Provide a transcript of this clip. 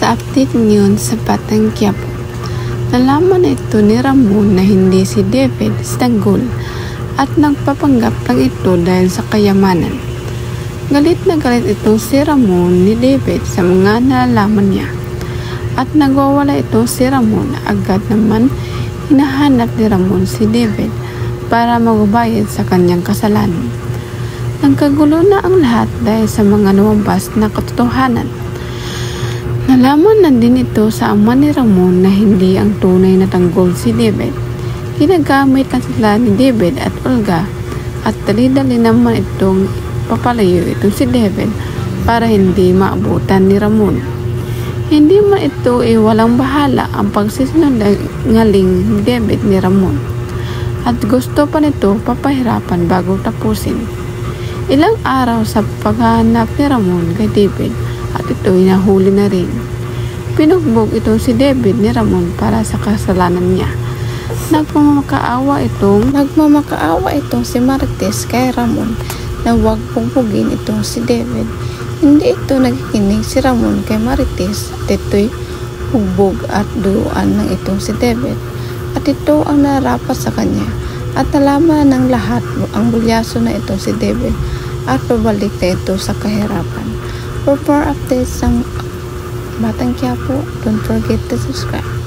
Sa update ngayon sa Batang Quiapo, nalaman na ito ni Ramon na hindi si David Stanggol at nagpapanggap lang ito dahil sa kayamanan. Galit na galit itong si Ramon ni David sa mga nalalaman niya at nagwawala itong si Ramon. Agad naman hinahanap ni Ramon si David para magbayad sa kanyang kasalanan. Nagkagulo na ang lahat dahil sa mga lumabas na katotohanan. Nalaman na din ito sa ama ni Ramon na hindi ang tunay na tanggol si David. Ginagamit na sila ni David at Olga at dali-dali naman itong papalayo itong si David para hindi maabutan ni Ramon. Hindi man ito walang bahala ang pagsisinungaling ni David ni Ramon at gusto pa nito papahirapan bago tapusin. Ilang araw sa paghahanap ni Ramon kay David at ito'y nahuli na rin. Pinugbog itong si David ni Ramon para sa kasalanan niya. Nagmamakaawa itong si Marites kay Ramon na huwag pugbugin itong si David. Hindi ito nakikinig si Ramon kay Marites at ito'y hugbog at duluan ng itong si David. At ito ang narapat sa kanya at nalaman ng lahat ang bulyaso na itong si David at pabalik na ito sa kahirapan. For more updates ng Batang Quiapo, don't forget to subscribe.